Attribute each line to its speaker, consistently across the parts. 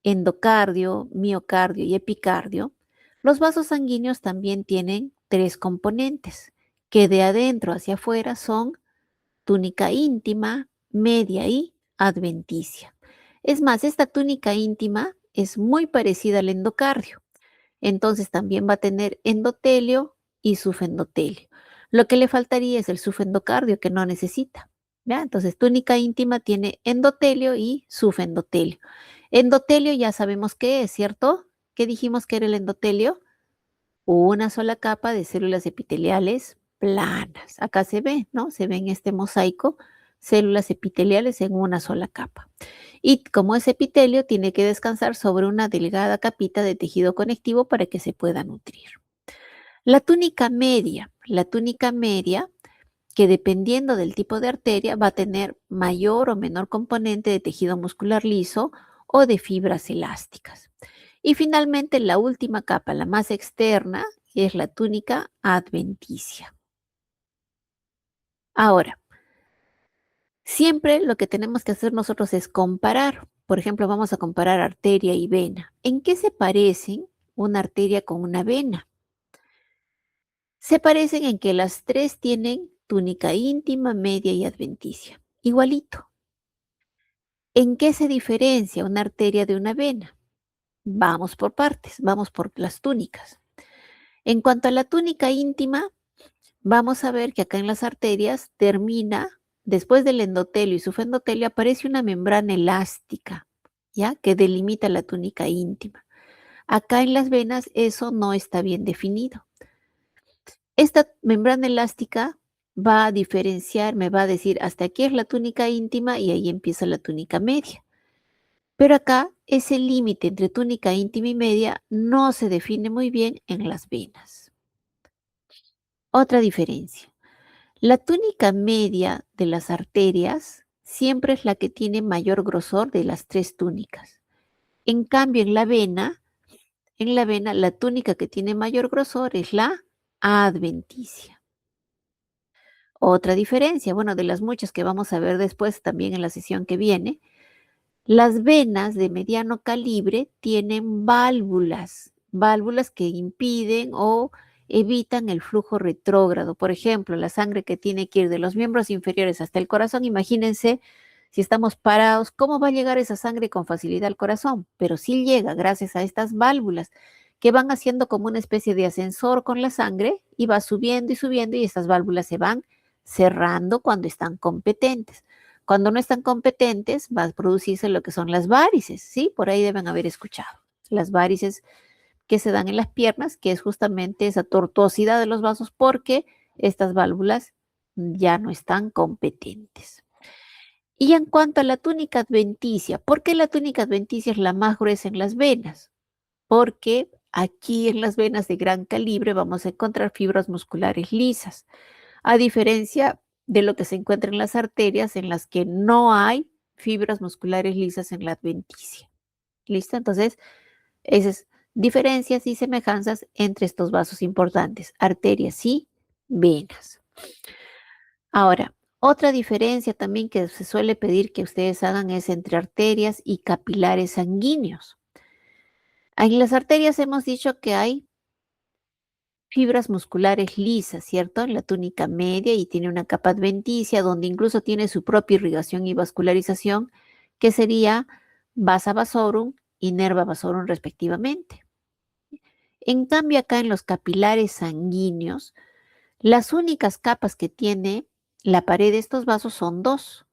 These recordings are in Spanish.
Speaker 1: endocardio, miocardio y epicardio, los vasos sanguíneos también tienen tres componentes, que de adentro hacia afuera son túnica íntima, media y adventicia. Es más, esta túnica íntima es muy parecida al endocardio. Entonces también va a tener endotelio y subendotelio. Lo que le faltaría es el subendocardio que no necesita. ¿Ya? Entonces túnica íntima tiene endotelio y subendotelio. Endotelio ya sabemos qué es, ¿cierto? ¿Qué dijimos que era el endotelio? Una sola capa de células epiteliales planas. Acá se ve, ¿no? Se ve en este mosaico células epiteliales en una sola capa. Y como es epitelio, tiene que descansar sobre una delgada capita de tejido conectivo para que se pueda nutrir. La túnica media, que dependiendo del tipo de arteria va a tener mayor o menor componente de tejido muscular liso o de fibras elásticas. Y finalmente la última capa, la más externa, es la túnica adventicia. Ahora, siempre lo que tenemos que hacer nosotros es comparar. Por ejemplo, vamos a comparar arteria y vena. ¿En qué se parecen una arteria con una vena? Se parecen en que las tres tienen túnica íntima, media y adventicia. Igualito. ¿En qué se diferencia una arteria de una vena? Vamos por partes, vamos por las túnicas. En cuanto a la túnica íntima, vamos a ver que acá en las arterias termina, después del endotelio y subendotelio, aparece una membrana elástica, ¿ya? Que delimita la túnica íntima. Acá en las venas eso no está bien definido. Esta membrana elástica va a diferenciar, me va a decir, hasta aquí es la túnica íntima y ahí empieza la túnica media. Pero acá ese límite entre túnica íntima y media no se define muy bien en las venas. Otra diferencia. La túnica media de las arterias siempre es la que tiene mayor grosor de las tres túnicas. En cambio, en la vena, la túnica que tiene mayor grosor es la adventicia. Otra diferencia, bueno, de las muchas que vamos a ver después también en la sesión que viene, las venas de mediano calibre tienen válvulas que impiden o evitan el flujo retrógrado. Por ejemplo, la sangre que tiene que ir de los miembros inferiores hasta el corazón, imagínense si estamos parados, ¿cómo va a llegar esa sangre con facilidad al corazón? Pero sí llega gracias a estas válvulas que van haciendo como una especie de ascensor con la sangre y va subiendo y estas válvulas se van cerrando cuando están competentes. Cuando no están competentes, va a producirse lo que son las varices, ¿sí? Por ahí deben haber escuchado. Las varices que se dan en las piernas, que es justamente esa tortuosidad de los vasos porque estas válvulas ya no están competentes. Y en cuanto a la túnica adventicia, ¿por qué la túnica adventicia es la más gruesa en las venas? Porque aquí en las venas de gran calibre vamos a encontrar fibras musculares lisas, a diferencia de lo que se encuentra en las arterias en las que no hay fibras musculares lisas en la adventicia. ¿Listo? Entonces, esas diferencias y semejanzas entre estos vasos importantes, arterias y venas. Ahora, otra diferencia también que se suele pedir que ustedes hagan es entre arterias y capilares sanguíneos. En las arterias hemos dicho que hay fibras musculares lisas, ¿cierto? En la túnica media y tiene una capa adventicia donde incluso tiene su propia irrigación y vascularización, que sería vasa vasorum y nerva vasorum respectivamente. En cambio, acá en los capilares sanguíneos, las únicas capas que tiene la pared de estos vasos son dos,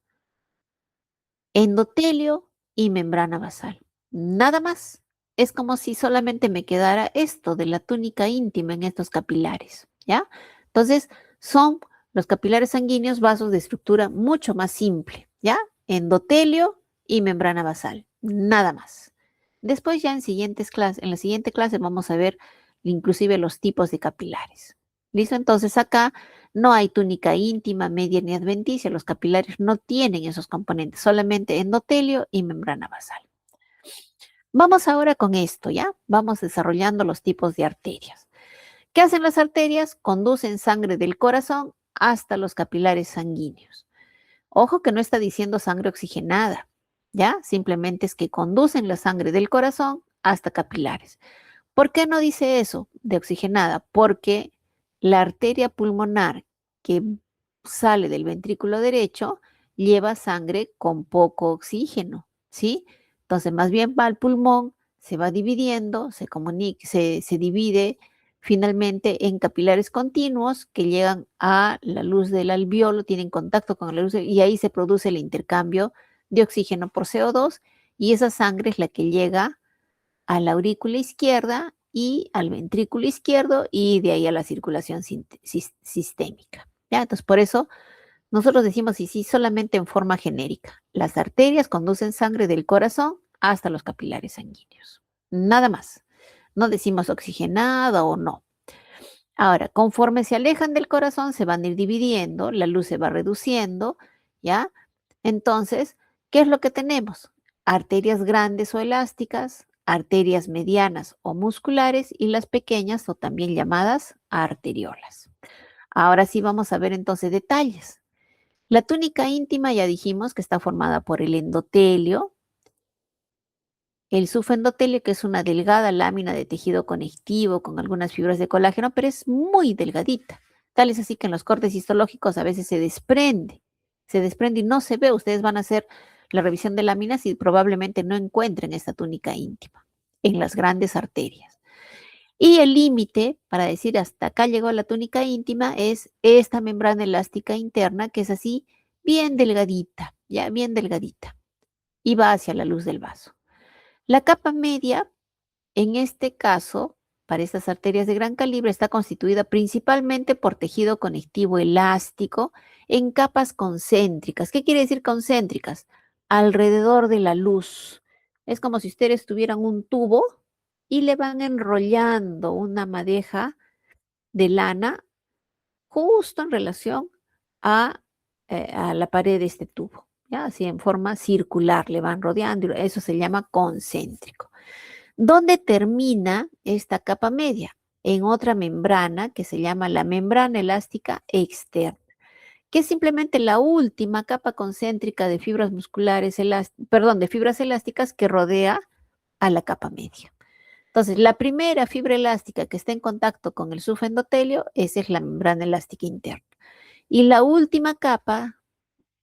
Speaker 1: endotelio y membrana basal. Nada más. Es como si solamente me quedara esto de la túnica íntima en estos capilares, ¿ya? Entonces, son los capilares sanguíneos vasos de estructura mucho más simple, ¿ya? Endotelio y membrana basal, nada más. Después ya en la siguiente clase vamos a ver inclusive los tipos de capilares. ¿Listo? Entonces acá no hay túnica íntima, media ni adventicia. Los capilares no tienen esos componentes, solamente endotelio y membrana basal. Vamos ahora con esto, ¿ya? Vamos desarrollando los tipos de arterias. ¿Qué hacen las arterias? Conducen sangre del corazón hasta los capilares sanguíneos. Ojo que no está diciendo sangre oxigenada. ¿ya? Simplemente es que conducen la sangre del corazón hasta capilares. ¿Por qué no dice eso de oxigenada? Porque la arteria pulmonar que sale del ventrículo derecho lleva sangre con poco oxígeno, ¿sí? Entonces, más bien va al pulmón, se va dividiendo, se divide finalmente en capilares continuos que llegan a la luz del alveolo, tienen contacto con la luz y ahí se produce el intercambio de oxígeno por CO2 y esa sangre es la que llega a la aurícula izquierda y al ventrículo izquierdo y de ahí a la circulación sistémica. ¿Ya? Entonces, por eso nosotros decimos y sí solamente en forma genérica. Las arterias conducen sangre del corazón hasta los capilares sanguíneos. Nada más. No decimos oxigenada o no. Ahora, conforme se alejan del corazón, se van a ir dividiendo, la luz se va reduciendo, ¿ya? Entonces, ¿qué es lo que tenemos? Arterias grandes o elásticas, arterias medianas o musculares y las pequeñas o también llamadas arteriolas. Ahora sí vamos a ver entonces detalles. La túnica íntima ya dijimos que está formada por el endotelio, el subendotelio, que es una delgada lámina de tejido conectivo con algunas fibras de colágeno, pero es muy delgadita. Tal es así que en los cortes histológicos a veces se desprende y no se ve. Ustedes van a hacer la revisión de láminas y probablemente no encuentren esta túnica íntima en las grandes arterias. Y el límite para decir hasta acá llegó la túnica íntima es esta membrana elástica interna que es así bien delgadita, ya bien delgadita, y va hacia la luz del vaso. La capa media, en este caso, para estas arterias de gran calibre, está constituida principalmente por tejido conectivo elástico en capas concéntricas. ¿Qué quiere decir concéntricas? Alrededor de la luz. Es como si ustedes tuvieran un tubo y le van enrollando una madeja de lana justo en relación a, a la pared de este tubo. ¿Ya? Así en forma circular, le van rodeando, y eso se llama concéntrico. ¿Dónde termina esta capa media? En otra membrana que se llama la membrana elástica externa, que es simplemente la última capa concéntrica de fibras musculares, de fibras elásticas que rodea a la capa media. Entonces, la primera fibra elástica que está en contacto con el subendotelio, esa es la membrana elástica interna. Y la última capa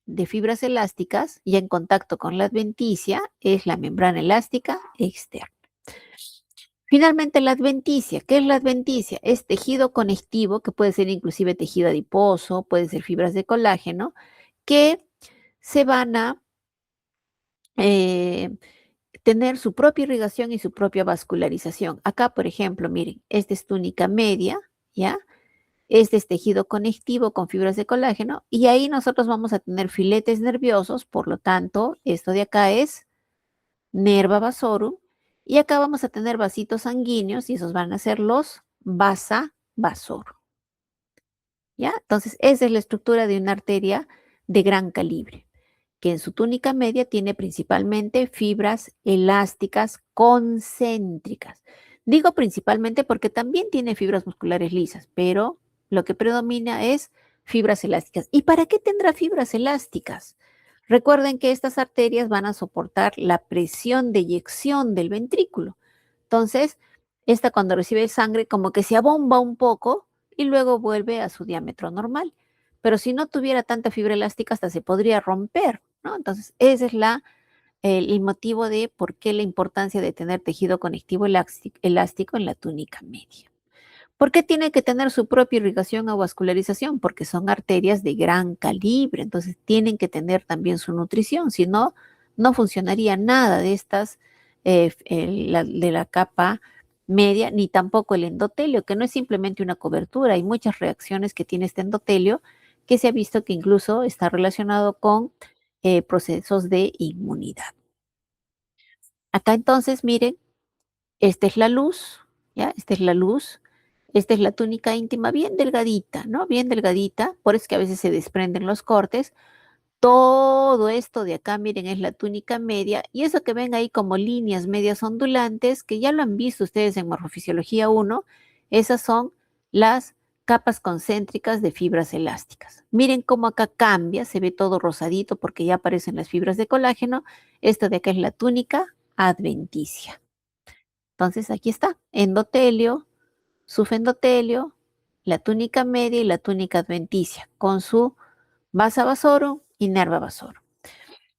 Speaker 1: de fibras elásticas, ya en contacto con la adventicia, es la membrana elástica externa. Finalmente, la adventicia. ¿Qué es la adventicia? Es tejido conectivo, que puede ser inclusive tejido adiposo, puede ser fibras de colágeno, que se van a eh, tener su propia irrigación y su propia vascularización. Acá, por ejemplo, miren, esta es túnica media, ¿ya? Este es tejido conectivo con fibras de colágeno y ahí nosotros vamos a tener filetes nerviosos, por lo tanto, esto de acá es nerva vasorum y acá vamos a tener vasitos sanguíneos y esos van a ser los vasa vasorum. ¿Ya? Entonces, esa es la estructura de una arteria de gran calibre, que en su túnica media tiene principalmente fibras elásticas concéntricas. Digo principalmente porque también tiene fibras musculares lisas, pero lo que predomina es fibras elásticas. ¿Y para qué tendrá fibras elásticas? Recuerden que estas arterias van a soportar la presión de eyección del ventrículo. Entonces, esta cuando recibe sangre como que se abomba un poco y luego vuelve a su diámetro normal. Pero si no tuviera tanta fibra elástica, hasta se podría romper, ¿no? Entonces, ese es el motivo de por qué la importancia de tener tejido conectivo elástico en la túnica media. ¿Por qué tiene que tener su propia irrigación o vascularización? Porque son arterias de gran calibre, entonces tienen que tener también su nutrición, si no, no funcionaría nada de estas, de la capa media, ni tampoco el endotelio, que no es simplemente una cobertura, hay muchas reacciones que tiene este endotelio que se ha visto que incluso está relacionado con procesos de inmunidad. Acá entonces, miren, esta es la luz, ¿ya? Esta es la luz. Esta es la túnica íntima bien delgadita, ¿no? Bien delgadita, por eso es que a veces se desprenden los cortes. Todo esto de acá, miren, es la túnica media y eso que ven ahí como líneas medias ondulantes, que ya lo han visto ustedes en Morfofisiología 1, esas son las capas concéntricas de fibras elásticas. Miren cómo acá cambia, se ve todo rosadito porque ya aparecen las fibras de colágeno. Esto de acá es la túnica adventicia. Entonces aquí está, endotelio, subendotelio, la túnica media y la túnica adventicia, con su vasa vasorum y nerva vasorum.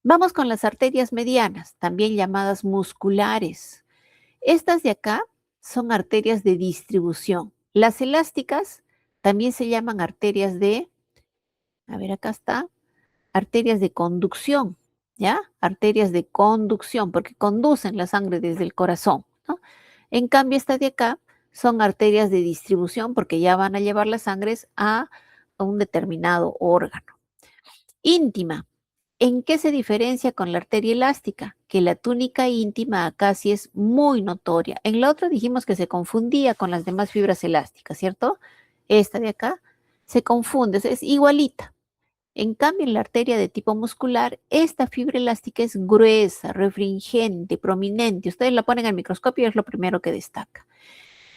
Speaker 1: Vamos con las arterias medianas, también llamadas musculares. Estas de acá son arterias de distribución. Las elásticas también se llaman arterias de, a ver, acá está, arterias de conducción, ¿ya? Arterias de conducción, porque conducen la sangre desde el corazón, ¿no? En cambio, estas de acá son arterias de distribución, porque ya van a llevar las sangres a un determinado órgano. Íntima. ¿En qué se diferencia con la arteria elástica? Que la túnica íntima acá sí es muy notoria. En la otra dijimos que se confundía con las demás fibras elásticas, ¿cierto? Esta de acá se confunde, es igualita. En cambio, en la arteria de tipo muscular, esta fibra elástica es gruesa, refringente, prominente. Ustedes la ponen al microscopio y es lo primero que destaca.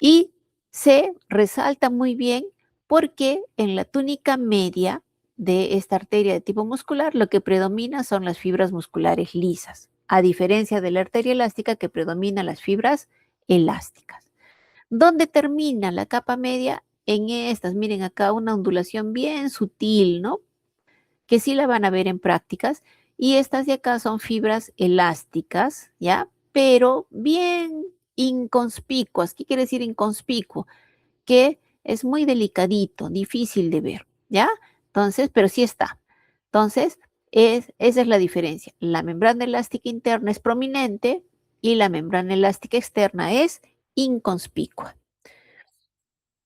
Speaker 1: Y se resalta muy bien porque en la túnica media de esta arteria de tipo muscular lo que predomina son las fibras musculares lisas, a diferencia de la arteria elástica que predomina las fibras elásticas. ¿Dónde termina la capa media? En estas, miren acá una ondulación bien sutil, ¿no? Que sí la van a ver en prácticas. Y estas de acá son fibras elásticas, ¿ya? Pero bien inconspicuas. ¿Qué quiere decir inconspicuo? Que es muy delicadito, difícil de ver, ¿ya? Entonces, pero sí está. Entonces, esa es la diferencia. La membrana elástica interna es prominente y la membrana elástica externa es inconspicua.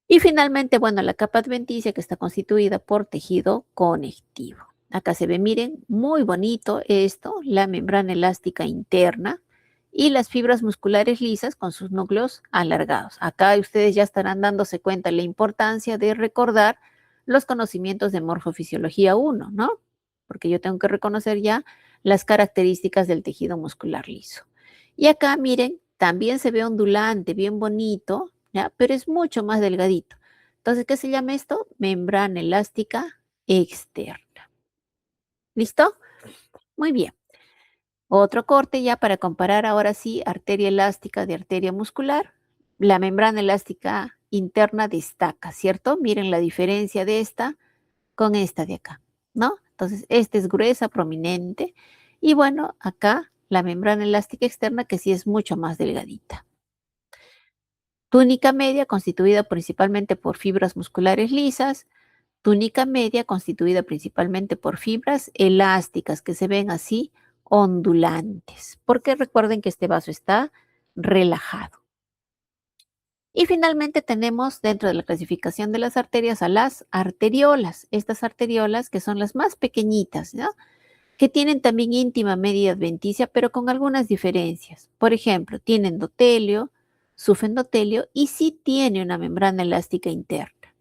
Speaker 1: Y finalmente, bueno, la capa adventicia que está constituida por tejido conectivo. Acá se ve, miren, muy bonito esto, la membrana elástica interna y las fibras musculares lisas con sus núcleos alargados. Acá ustedes ya estarán dándose cuenta la importancia de recordar los conocimientos de morfofisiología 1, ¿no? Porque yo tengo que reconocer ya las características del tejido muscular liso. Y acá, miren, también se ve ondulante, bien bonito, ¿ya? Pero es mucho más delgadito. Entonces, ¿qué se llama esto? Membrana elástica externa. ¿Listo? Muy bien. Otro corte ya para comparar ahora sí arteria elástica de arteria muscular. La membrana elástica interna destaca, ¿cierto? Miren la diferencia de esta con esta de acá, ¿no? Entonces, esta es gruesa, prominente. Y bueno, acá la membrana elástica externa que sí es mucho más delgadita. Túnica media constituida principalmente por fibras musculares lisas, túnica media constituida principalmente por fibras elásticas que se ven así ondulantes, porque recuerden que este vaso está relajado. Y finalmente tenemos dentro de la clasificación de las arterias a las arteriolas, estas arteriolas que son las más pequeñitas, ¿no? Que tienen también íntima media adventicia, pero con algunas diferencias. Por ejemplo, tiene endotelio, subendotelio y sí tiene una membrana elástica interna.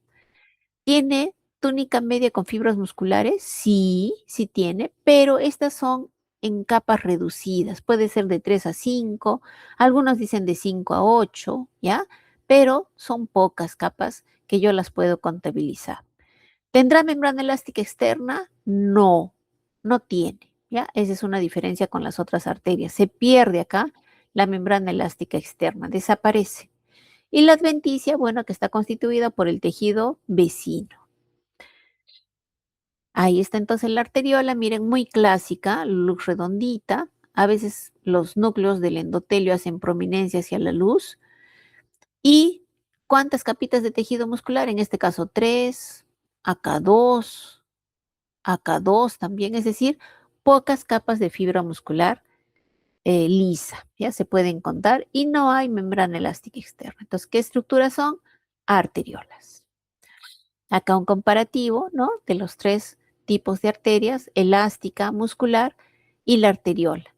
Speaker 1: ¿Tiene túnica media con fibras musculares? Sí, sí tiene, pero estas son en capas reducidas. Puede ser de 3 a 5, algunos dicen de 5 a 8, ¿ya? Pero son pocas capas que yo las puedo contabilizar. ¿Tendrá membrana elástica externa? No, no tiene, ¿ya? Esa es una diferencia con las otras arterias. Se pierde acá la membrana elástica externa, desaparece. Y la adventicia, bueno, que está constituida por el tejido vecino. Ahí está entonces la arteriola, miren, muy clásica, luz redondita. A veces los núcleos del endotelio hacen prominencia hacia la luz. ¿Y cuántas capitas de tejido muscular? En este caso, 3, acá 2, acá 2 también, es decir, pocas capas de fibra muscular lisa, ya se pueden contar, y no hay membrana elástica externa. Entonces, ¿qué estructuras son? Arteriolas. Acá un comparativo, ¿no? De los tres tipos de arterias, elástica, muscular y la arteriola.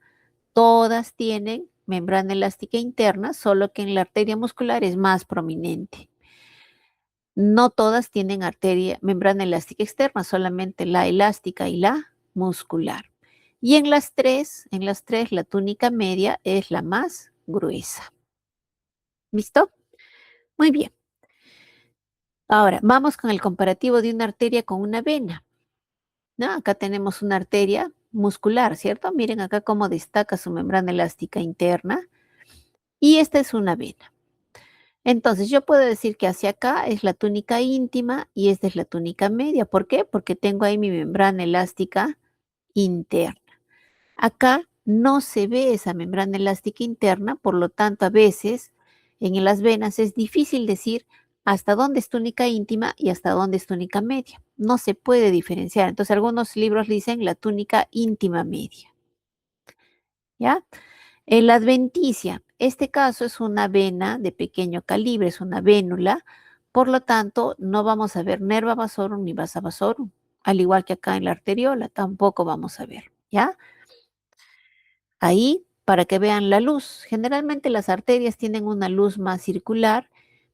Speaker 1: Todas tienen membrana elástica interna, solo que en la arteria muscular es más prominente. No todas tienen membrana elástica externa, solamente la elástica y la muscular. Y en las tres, la túnica media es la más gruesa. ¿Listo? Muy bien. Ahora, vamos con el comparativo de una arteria con una vena, ¿no? Acá tenemos una arteria muscular, ¿cierto? Miren acá cómo destaca su membrana elástica interna y esta es una vena. Entonces, yo puedo decir que hacia acá es la túnica íntima y esta es la túnica media. ¿Por qué? Porque tengo ahí mi membrana elástica interna. Acá no se ve esa membrana elástica interna, por lo tanto, a veces en las venas es difícil decir hasta dónde es túnica íntima y hasta dónde es túnica media. No se puede diferenciar. Entonces, algunos libros dicen la túnica íntima media. ¿Ya? En la adventicia, este caso es una vena de pequeño calibre, es una vénula, por lo tanto, no vamos a ver nerva vasorum ni vasa vasorum, al igual que acá en la arteriola, tampoco vamos a ver, ¿ya? Ahí, para que vean la luz, generalmente las arterias tienen una luz más circular,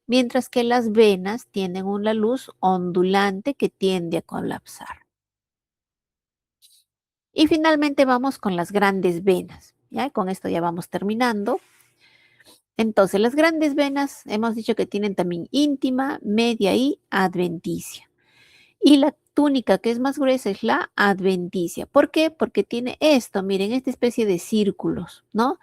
Speaker 1: mientras que las venas tienen una luz ondulante que tiende a colapsar. Y finalmente vamos con las grandes venas, ¿ya? Con esto ya vamos terminando. Entonces, las grandes venas hemos dicho que tienen también íntima, media y adventicia. Y la túnica que es más gruesa es la adventicia. ¿Por qué? Porque tiene esto, miren, esta especie de círculos, ¿no?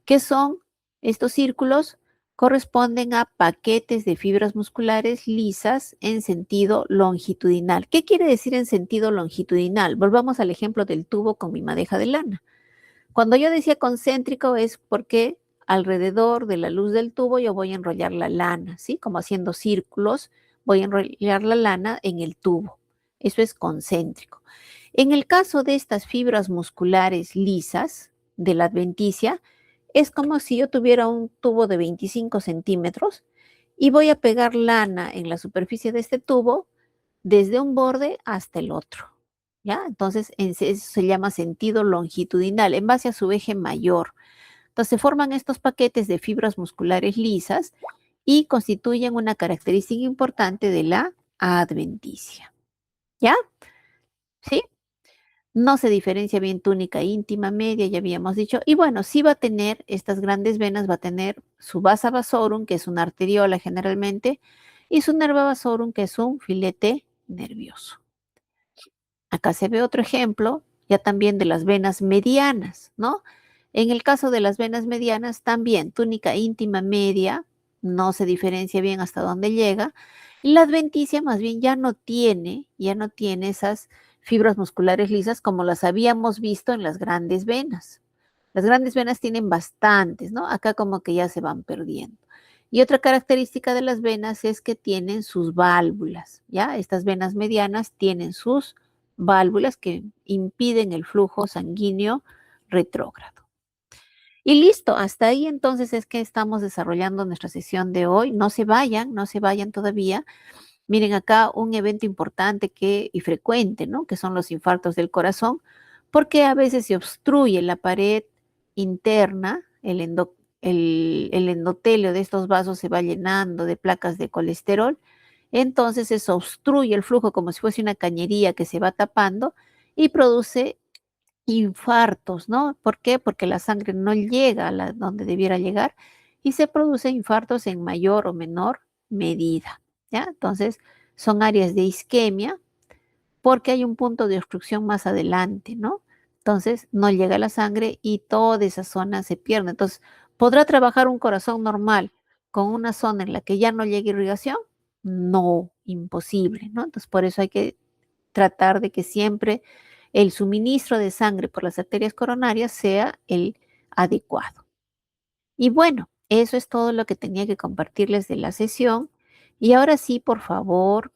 Speaker 1: ¿Qué son estos círculos? Corresponden a paquetes de fibras musculares lisas en sentido longitudinal. ¿Qué quiere decir en sentido longitudinal? Volvamos al ejemplo del tubo con mi madeja de lana. Cuando yo decía concéntrico es porque alrededor de la luz del tubo yo voy a enrollar la lana, ¿sí? Como haciendo círculos, voy a enrollar la lana en el tubo. Eso es concéntrico. En el caso de estas fibras musculares lisas de la adventicia, es como si yo tuviera un tubo de 25 centímetros y voy a pegar lana en la superficie de este tubo desde un borde hasta el otro. ¿Ya? Entonces, eso se llama sentido longitudinal, en base a su eje mayor. Entonces, se forman estos paquetes de fibras musculares lisas y constituyen una característica importante de la adventicia. ¿Ya? ¿Sí? No se diferencia bien túnica íntima, media, ya habíamos dicho. Y bueno, sí va a tener estas grandes venas, va a tener su vasa vasorum, que es una arteriola generalmente, y su nerva vasorum, que es un filete nervioso. Acá se ve otro ejemplo, ya también de las venas medianas, ¿no? En el caso de las venas medianas, también túnica íntima media, no se diferencia bien hasta dónde llega. Y la adventicia más bien ya no tiene esas fibras musculares lisas como las habíamos visto en las grandes venas. Las grandes venas tienen bastantes, ¿no? Acá como que ya se van perdiendo. Y otra característica de las venas es que tienen sus válvulas, ¿ya? Estas venas medianas tienen sus válvulas que impiden el flujo sanguíneo retrógrado. Y listo, hasta ahí entonces es que estamos desarrollando nuestra sesión de hoy. No se vayan, no se vayan todavía. Miren acá un evento importante y frecuente, ¿no? Que son los infartos del corazón, porque a veces se obstruye la pared interna, el endotelio de estos vasos se va llenando de placas de colesterol, entonces eso obstruye el flujo como si fuese una cañería que se va tapando y produce infartos, ¿no? ¿Por qué? Porque la sangre no llega donde debiera llegar y se producen infartos en mayor o menor medida, ¿ya? Entonces, son áreas de isquemia porque hay un punto de obstrucción más adelante, ¿no? Entonces, no llega la sangre y toda esa zona se pierde. Entonces, ¿podrá trabajar un corazón normal con una zona en la que ya no llega irrigación? No, imposible, ¿no? Entonces, por eso hay que tratar de que siempre el suministro de sangre por las arterias coronarias sea el adecuado. Y bueno, eso es todo lo que tenía que compartirles de la sesión. Y ahora sí, por favor,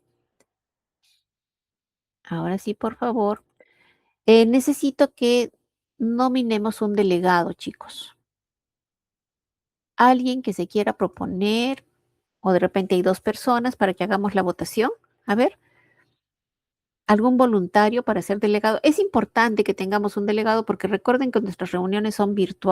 Speaker 1: necesito que nominemos un delegado, chicos. Alguien que se quiera proponer, o de repente hay dos personas para que hagamos la votación. A ver, algún voluntario para ser delegado. Es importante que tengamos un delegado porque recuerden que nuestras reuniones son virtuales.